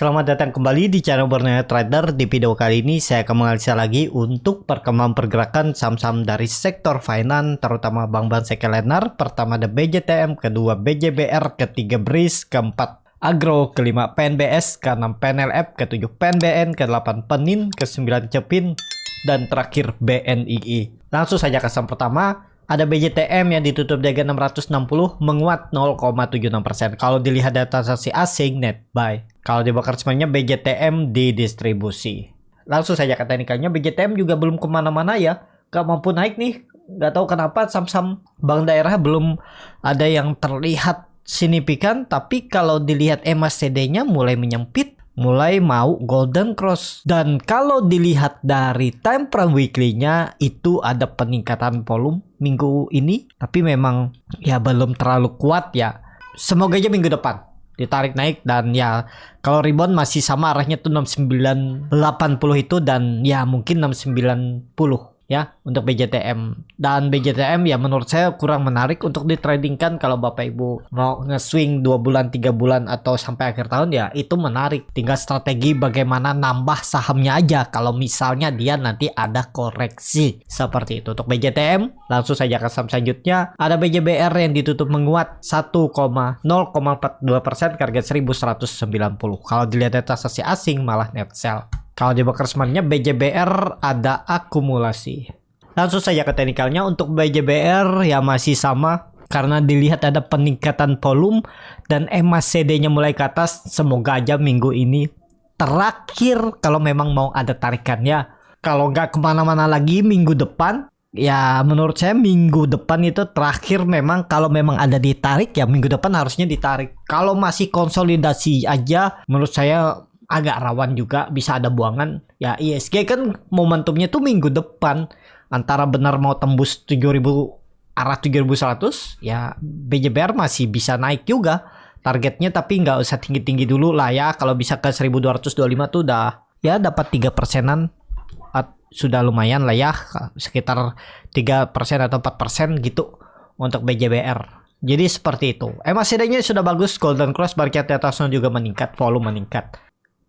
Selamat datang kembali di channel Borneo Trader. Di video kali ini saya akan menganalisa lagi untuk perkembangan pergerakan saham-saham dari sektor finance, terutama bank-bank sekunder. Pertama ada BJTM, kedua BJBR, ketiga BRIS, keempat Agro, kelima PNBS, keenam PNLF, ketujuh PNBN, ke-8 Penin, ke-9 Cepin, dan terakhir BNII. Langsung saja ke saham pertama. Ada BJTM yang ditutup di harga 660 menguat 0,76%. Kalau dilihat data transaksi asing net buy. Kalau di broker semuanya BJTM didistribusi. Langsung saja ke teknikalnya, BJTM juga belum kemana-mana ya. Gak mampu naik nih. Gak tahu kenapa saham-saham bank daerah belum ada yang terlihat signifikan. Tapi kalau dilihat MACD-nya mulai menyempit, mulai mau golden cross. Dan kalau dilihat dari time frame weekly-nya itu ada peningkatan volume minggu ini, tapi memang ya belum terlalu kuat ya. Semoga aja minggu depan ditarik naik, dan ya kalau rebound masih sama arahnya tuh 6980 itu, dan ya mungkin 690 ya untuk BJTM. Dan BJTM ya menurut saya kurang menarik untuk ditradingkan. Kalau Bapak Ibu mau nge-swing 2 bulan, 3 bulan atau sampai akhir tahun ya itu menarik. Tinggal strategi bagaimana nambah sahamnya aja kalau misalnya dia nanti ada koreksi seperti itu. Untuk BJTM langsung saja ke saham selanjutnya. Ada BJBR yang ditutup menguat 1,042% ke harga 1190. Kalau dilihat data transaksi asing malah net sell. Kalau di broker semuanya BJBR ada akumulasi. Langsung saja ke teknikalnya. Untuk BJBR ya masih sama, karena dilihat ada peningkatan volume dan MACD-nya mulai ke atas. Semoga aja minggu ini terakhir kalau memang mau ada tarikannya. Kalau nggak kemana-mana lagi minggu depan, ya menurut saya minggu depan itu terakhir. Memang kalau memang ada ditarik ya minggu depan harusnya ditarik. Kalau masih konsolidasi aja menurut saya agak rawan juga, bisa ada buangan. Ya ISG kan momentumnya tuh minggu depan, antara benar mau tembus 7000 arah 7100 ya BJBR masih bisa naik juga targetnya, tapi nggak usah tinggi-tinggi dulu lah ya. Kalau bisa ke 1225 tuh udah ya dapat 3%-an, sudah lumayan lah ya, sekitar 3% atau 4% gitu untuk BJBR. Jadi seperti itu. MACD-nya sudah bagus, golden cross, barrier di atasnya juga meningkat, volume meningkat.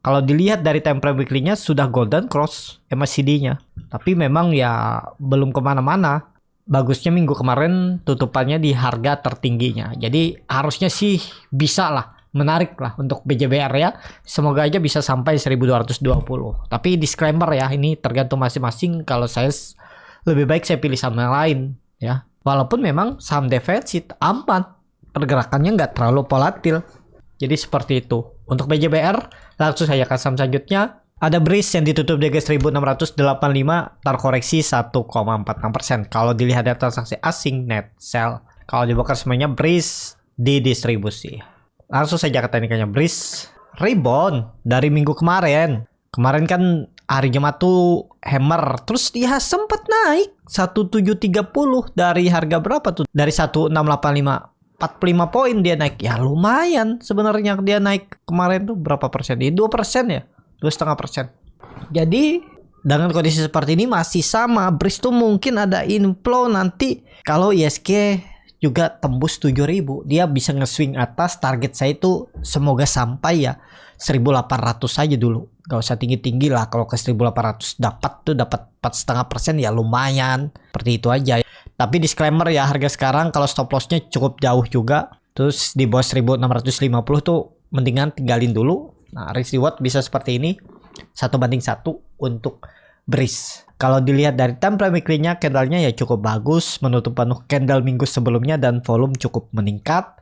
Kalau dilihat dari time frame weekly-nya sudah golden cross MACD-nya. Tapi memang ya belum kemana-mana. Bagusnya minggu kemarin tutupannya di harga tertingginya. Jadi harusnya sih bisa lah, menarik lah untuk BJBR ya. Semoga aja bisa sampai 1220. Tapi disclaimer ya, ini tergantung masing-masing. Kalau saya lebih baik saya pilih saham yang lain ya. Walaupun memang saham defisit aman, pergerakannya nggak terlalu volatil. Jadi seperti itu. Untuk BJBR, langsung saya ke saham selanjutnya. Ada BRIS yang ditutup di harga 1685, terkoreksi 1,46%. Kalau dilihat data transaksi asing net sell. Kalau di broker semuanya BRIS didistribusi. Langsung saja ke teknikalnya. BRIS rebound dari minggu kemarin. Kemarin kan hari Jumat tuh hammer, terus dia sempat naik 1730 dari harga berapa tuh? Dari 1685. 45 poin dia naik. Ya lumayan sebenarnya dia naik kemarin tuh berapa persen? 2% ya? 2,5%. Jadi dengan kondisi seperti ini masih sama. BRIS tuh mungkin ada inflow nanti. Kalau ISG juga tembus 7000, dia bisa nge-swing atas. Target saya itu semoga sampai ya 1800 saja dulu. Gak usah tinggi-tinggi lah. Kalau ke 1800 dapat 4,5% ya lumayan. Seperti itu aja. Tapi disclaimer ya, harga sekarang kalau stop lossnya cukup jauh juga. Terus di bawah 1650 tuh mendingan tinggalin dulu. Nah risk reward bisa seperti ini, 1:1 untuk BRIS. Kalau dilihat dari time frame weekly-nya, candle-nya ya cukup bagus, menutup penuh candle minggu sebelumnya, dan volume cukup meningkat.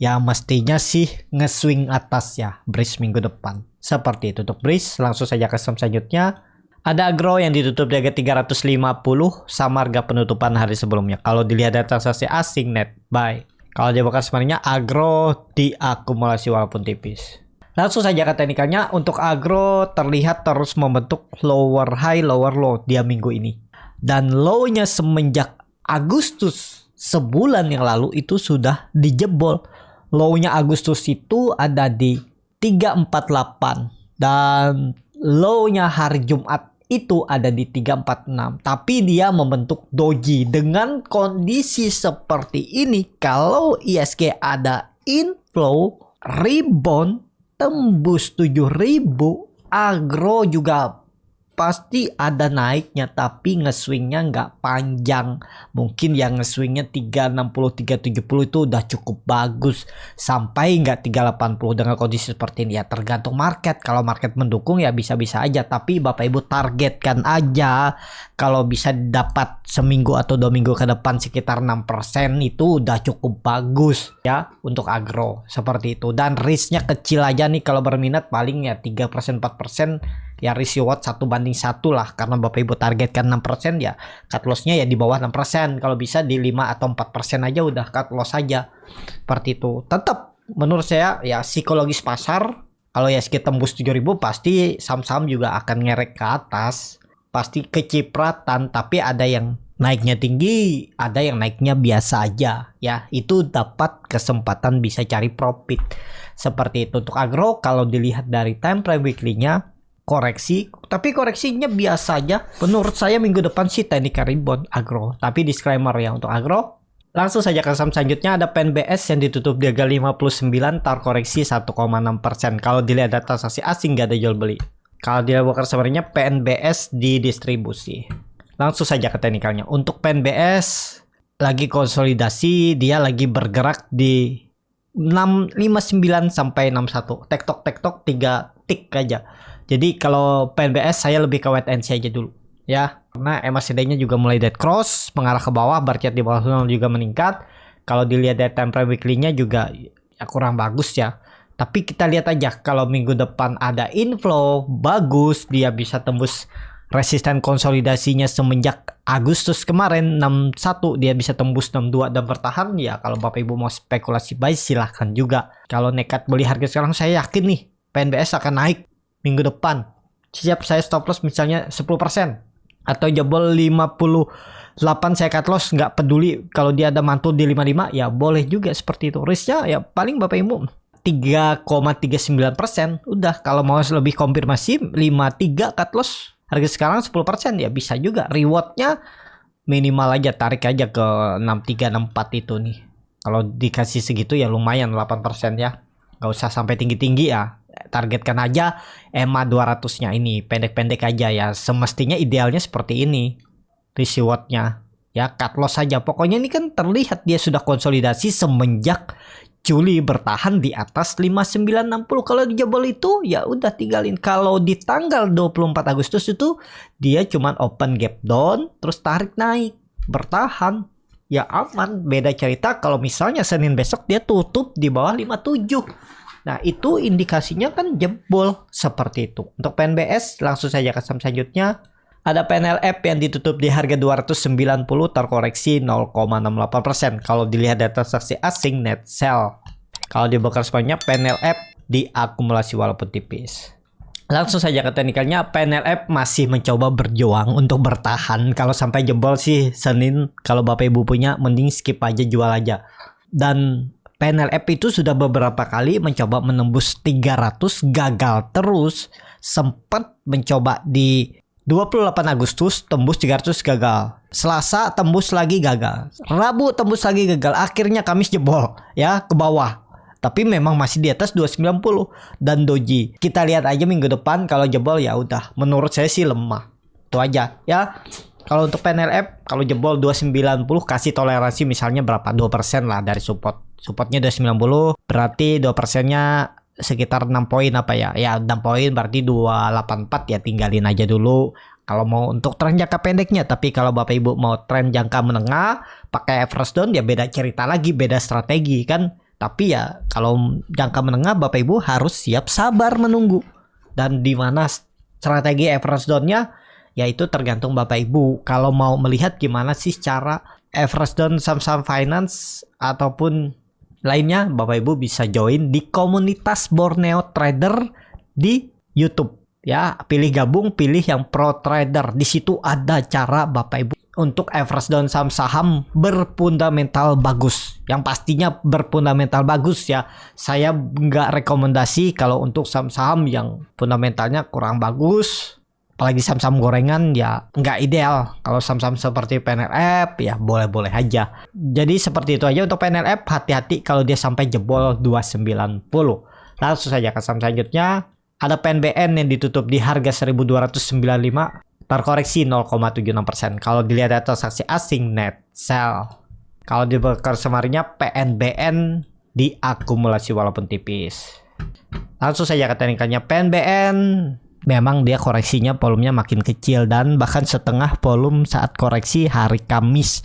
Ya mestinya sih nge-swing atas ya BRIS minggu depan. Seperti itu untuk BRIS. Langsung saja ke saham selanjutnya. Ada Agro yang ditutup di harga 350 sama harga penutupan hari sebelumnya. Kalau dilihat data transaksi asing net buy. Kalau di broker sebenarnya Agro diakumulasi walaupun tipis. Langsung saja ke teknikalnya. Untuk Agro terlihat terus membentuk lower high lower low dia minggu ini. Dan low-nya semenjak Agustus sebulan yang lalu itu sudah dijebol. Low-nya Agustus itu ada di 348 dan low-nya hari Jumat itu ada di 346, tapi dia membentuk doji. Dengan kondisi seperti ini, kalau ISG ada inflow rebound tembus 7.000, agro juga pasti ada naiknya, tapi nge-swingnya nggak panjang. Mungkin yang nge-swingnya 360 370 itu udah cukup bagus, sampai nggak 380 dengan kondisi seperti ini. Ya tergantung market. Kalau market mendukung ya bisa-bisa aja, tapi Bapak Ibu targetkan aja kalau bisa dapat seminggu atau 2 minggu ke depan sekitar 6% itu udah cukup bagus ya untuk agro seperti itu. Dan risknya kecil aja nih, kalau berminat paling ya 3% 4% ya, risk reward 1:1 lah, karena Bapak Ibu targetkan 6% ya cut lossnya ya di bawah 6%. Kalau bisa di 5 atau 4% aja udah cut loss aja seperti itu. Tetap menurut saya ya psikologis pasar, kalau ya sekitar tembus 7.000 pasti saham-saham juga akan ngerek ke atas, pasti kecipratan. Tapi ada yang naiknya tinggi, ada yang naiknya biasa aja ya, itu dapat kesempatan bisa cari profit seperti itu. Untuk agro kalau dilihat dari time frame weekly-nya koreksi, tapi koreksinya biasa aja. Menurut saya minggu depan sih technical rebound agro, tapi disclaimer ya untuk agro. Langsung saja ke saham selanjutnya, ada PNBS yang ditutup di harga 59, tar koreksi 1,6%. Kalau dilihat data transaksi asing nggak ada jual beli. Kalau dilihat broker sebenarnya PNBS di distribusi. Langsung saja ke teknikalnya. Untuk PNBS lagi konsolidasi, dia lagi bergerak di 659 sampai 61. Tektok 3 tik aja. Jadi kalau PNBS saya lebih ke wait and see aja dulu ya, karena MACD-nya juga mulai dead cross mengarah ke bawah, bar chart di bawah juga meningkat. Kalau dilihat dari time frame weekly-nya juga ya kurang bagus ya. Tapi kita lihat aja kalau minggu depan ada inflow bagus, dia bisa tembus resisten konsolidasinya semenjak Agustus kemarin 61, dia bisa tembus 62 dan bertahan ya. Kalau Bapak Ibu mau spekulasi buy silahkan juga. Kalau nekat beli harga sekarang, saya yakin nih PNBS akan naik minggu depan. Siap saya stop loss misalnya 10% atau jebol 58 saya cut loss, nggak peduli kalau dia ada mantul di 55 ya boleh juga seperti itu. Risknya ya paling Bapak Ibu 3,39%. Udah kalau mau lebih konfirmasi 53 cut loss, harga sekarang 10% ya bisa juga. Rewardnya minimal aja, tarik aja ke 63 64 itu nih. Kalau dikasih segitu ya lumayan 8% ya. Nggak usah sampai tinggi-tinggi ya. Targetkan aja EMA 200-nya ini pendek-pendek aja ya. Semestinya idealnya seperti ini risk reward-nya ya, cut loss saja. Pokoknya ini kan terlihat dia sudah konsolidasi semenjak Juli, bertahan di atas 5960. Kalau dijebol itu ya udah tinggalin. Kalau di tanggal 24 Agustus itu dia cuman open gap down terus tarik naik, bertahan ya aman. Beda cerita kalau misalnya Senin besok dia tutup di bawah 57. Nah itu indikasinya kan jebol seperti itu. Untuk PNBS langsung saja ke saham selanjutnya. Ada PNLF yang ditutup di harga 290, terkoreksi 0,68%. Kalau dilihat data transaksi asing net sell. Kalau di broker semuanya PNLF diakumulasi walaupun tipis. Langsung saja ke teknikalnya, PNLF masih mencoba berjuang untuk bertahan. Kalau sampai jebol sih Senin, kalau Bapak Ibu punya mending skip aja, jual aja. Dan PNLF itu sudah beberapa kali mencoba menembus 300, gagal terus. Sempat mencoba di 28 Agustus tembus 300, gagal. Selasa tembus lagi, gagal. Rabu tembus lagi, gagal. Akhirnya Kamis jebol ya ke bawah. Tapi memang masih di atas 290. Dan doji, kita lihat aja minggu depan kalau jebol ya udah. Menurut saya sih lemah. Itu aja ya. Kalau untuk PNLF kalau jebol 290 kasih toleransi misalnya berapa? 2% lah dari support. Supportnya 290, berarti 2%-nya sekitar 6 poin apa ya? Ya 6 poin berarti 284 ya, tinggalin aja dulu. Kalau mau untuk tren jangka pendeknya, tapi kalau Bapak Ibu mau tren jangka menengah pakai average down ya beda cerita lagi, beda strategi kan. Tapi ya kalau jangka menengah Bapak Ibu harus siap sabar menunggu. Dan di mana strategi average down-nya ya itu tergantung Bapak Ibu. Kalau mau melihat gimana sih cara average down saham-saham finance ataupun lainnya, Bapak Ibu bisa join di komunitas Borneo Trader di YouTube ya. Pilih gabung, pilih yang pro trader. Di situ ada cara Bapak Ibu untuk average down saham-saham berfundamental bagus, yang pastinya berfundamental bagus ya. Saya nggak rekomendasi kalau untuk saham-saham yang fundamentalnya kurang bagus, apalagi saham-saham gorengan ya nggak ideal. Kalau saham-saham seperti PNLF ya boleh-boleh aja. Jadi seperti itu aja untuk PNLF. Hati-hati kalau dia sampai jebol 290. Langsung saja ke saham selanjutnya. Ada PNBN yang ditutup di harga 1295, terkoreksi 0,76%. Kalau dilihat data transaksi asing net sell. Kalau di broker summary-nya PNBN diakumulasi walaupun tipis. Langsung saja ke teknikalnya. PNBN memang dia koreksinya volumenya makin kecil dan bahkan setengah volume saat koreksi hari Kamis.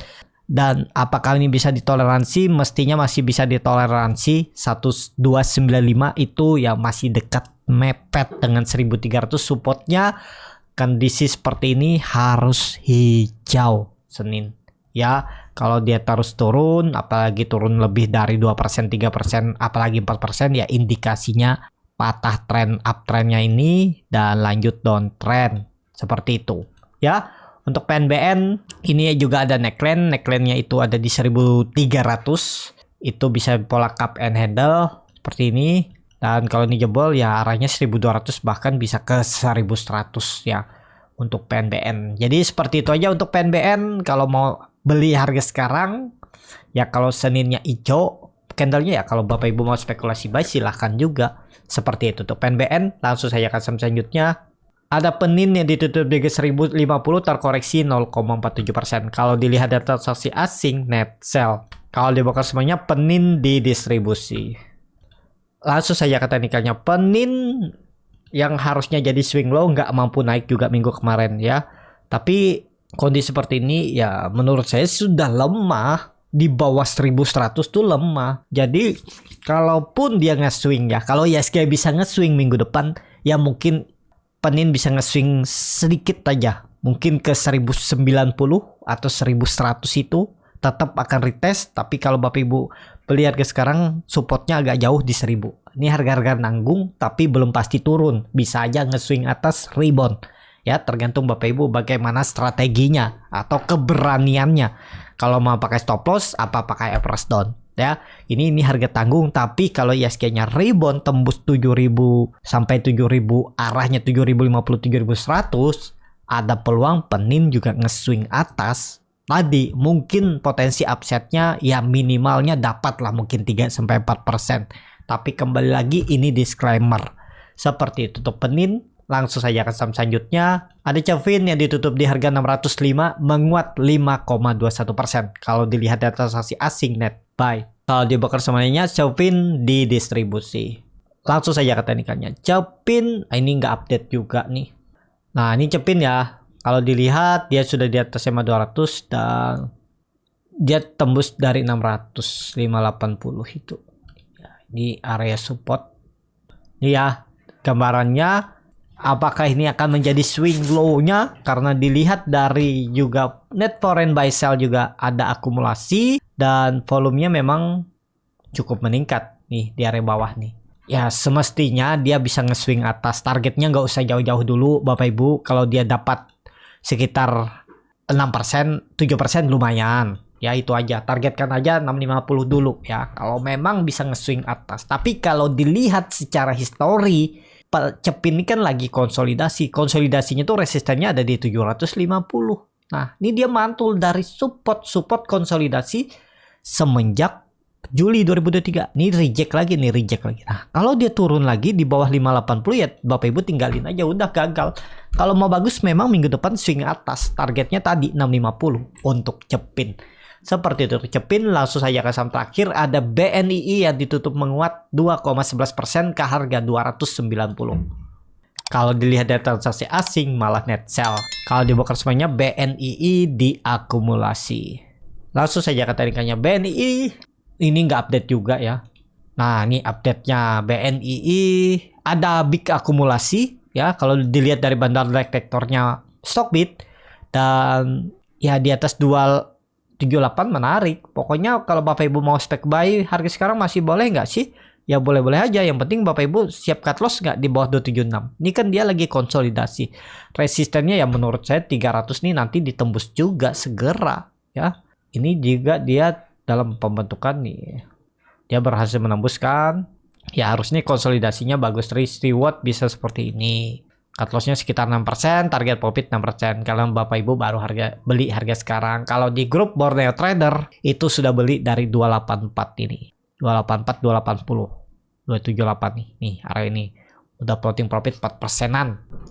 Dan apakah ini bisa ditoleransi? Mestinya masih bisa ditoleransi. 1295 itu ya masih dekat mepet dengan 1300 supportnya. Kondisi seperti ini harus hijau Senin ya. Kalau dia terus turun, apalagi turun lebih dari 2%, 3%, apalagi 4%, ya indikasinya patah tren uptrendnya ini dan lanjut downtrend seperti itu ya. Untuk PNBN ini juga ada neckline, neckline-nya itu ada di 1300, itu bisa pola cup and handle seperti ini. Dan kalau ini jebol ya arahnya 1200 bahkan bisa ke 1100 ya untuk PNBN. Jadi seperti itu aja untuk PNBN. Kalau mau beli harga sekarang ya, kalau Seninnya hijau candlenya ya, kalau Bapak Ibu mau spekulasi buy silahkan juga. Seperti itu untuk PNBN. Langsung saya ke saham selanjutnya. Ada Penin yang ditutup di 1050, terkoreksi 0,47%. Kalau dilihat data transaksi asing net sell. Kalau dibongkar semuanya Penin didistribusi. Langsung saja ke teknikalnya. Penin yang harusnya jadi swing low nggak mampu naik juga minggu kemarin ya. Tapi kondisi seperti ini ya menurut saya sudah lemah. Di bawah 1100 tuh lemah. Jadi kalaupun dia nge-swing ya, kalau ISG bisa nge-swing minggu depan ya mungkin Penin bisa nge-swing sedikit aja. Mungkin ke 1090 atau 1100 itu tetap akan retest. Tapi kalau Bapak Ibu beli harga sekarang supportnya agak jauh di 1000. Ini harga-harga nanggung tapi belum pasti turun. Bisa aja nge-swing atas rebound. Ya tergantung Bapak Ibu bagaimana strateginya atau keberaniannya. Kalau mau pakai stop loss apa pakai average down ya. Ini harga tanggung, tapi kalau ISG-nya rebound tembus 7000 sampai 7000, arahnya 7050 7100, ada peluang Penin juga nge-swing atas. Tadi mungkin potensi upside-nya ya minimalnya dapat lah mungkin 3 sampai 4%. Tapi kembali lagi ini disclaimer. Seperti itu untuk Penin. Langsung saja ke saham selanjutnya. Ada Cevin yang ditutup di harga 605, menguat 5,21%. Kalau dilihat data transaksi asing net buy. Kalau di broker semuanya Cevin didistribusi. Langsung saja ke teknikalnya. Cevin ini nggak update juga nih. Nah ini Cevin ya. Kalau dilihat dia sudah di atas 200 dan dia tembus dari 600, 580 itu. Di area support. Ini ya gambarannya. Apakah ini akan menjadi swing low-nya? Karena dilihat dari juga net foreign buy sell juga ada akumulasi dan volumenya memang cukup meningkat nih di area bawah nih. Ya semestinya dia bisa nge-swing atas. Targetnya nggak usah jauh-jauh dulu Bapak Ibu. Kalau dia dapat sekitar 6%, 7% lumayan. Ya itu aja. Targetkan aja 650 dulu ya. Kalau memang bisa nge-swing atas. Tapi kalau dilihat secara histori, Cevin ini kan lagi konsolidasi. Konsolidasinya tuh resistennya ada di 750. Nah, ini dia mantul dari support konsolidasi semenjak Juli 2023. Ini reject lagi. Nah, kalau dia turun lagi di bawah 580 ya Bapak Ibu tinggalin aja, udah gagal. Kalau mau bagus memang minggu depan swing atas. Targetnya tadi 650 untuk Cevin. Seperti itu Cevin. Langsung saja ke saham terakhir. Ada BNII yang ditutup menguat 2,11% ke harga 290. Kalau dilihat data transaksi asing malah net sell. Kalau di broker semuanya BNII diakumulasi. Langsung saja ke teknikalnya BNII. Ini nggak update juga ya. Nah ini update-nya BNII. Ada big akumulasi ya. Kalau dilihat dari bandar detektornya Stockbit. Dan ya di atas 278 menarik. Pokoknya kalau Bapak Ibu mau spek buy harga sekarang masih boleh nggak sih? Ya boleh-boleh aja. Yang penting Bapak Ibu siap cut loss nggak di bawah 276. Ini kan dia lagi konsolidasi. Resistennya ya menurut saya 300 nih nanti ditembus juga segera ya. Ini juga dia dalam pembentukan nih. Dia berhasil menembuskan. Ya harusnya konsolidasinya bagus. Risk reward bisa seperti ini. Cut loss-nya sekitar 6%, target profit 6%. Kalau Bapak Ibu baru beli harga sekarang. Kalau di grup Borneo Trader itu sudah beli dari 284 ini. 284, 280. 278 nih. Nih, area ini udah floating profit 4%-an.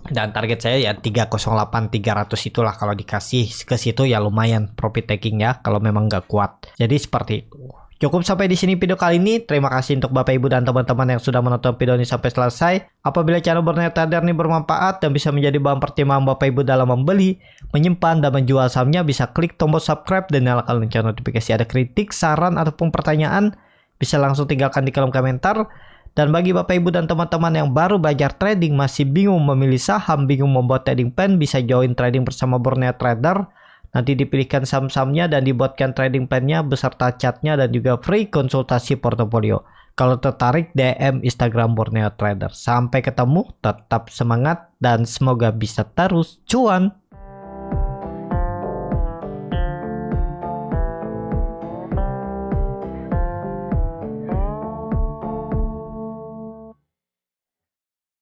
Dan target saya ya 308 300 itulah, kalau dikasih ke situ ya lumayan profit taking ya kalau memang nggak kuat. Jadi seperti itu. Cukup sampai di sini video kali ini. Terima kasih untuk Bapak Ibu dan teman-teman yang sudah menonton video ini sampai selesai. Apabila channel Borneo Trader ini bermanfaat dan bisa menjadi bahan pertimbangan Bapak Ibu dalam membeli, menyimpan, dan menjual sahamnya, bisa klik tombol subscribe dan nyalakan lonceng notifikasi. Ada kritik, saran, ataupun pertanyaan, bisa langsung tinggalkan di kolom komentar. Dan bagi Bapak Ibu dan teman-teman yang baru belajar trading, masih bingung memilih saham, bingung membuat trading plan, bisa join trading bersama Borneo Trader. Nanti dipilihkan saham-sahamnya dan dibuatkan trading plan-nya beserta chatnya dan juga free konsultasi portofolio. Kalau tertarik, DM Instagram Borneo Trader. Sampai ketemu, tetap semangat dan semoga bisa terus cuan.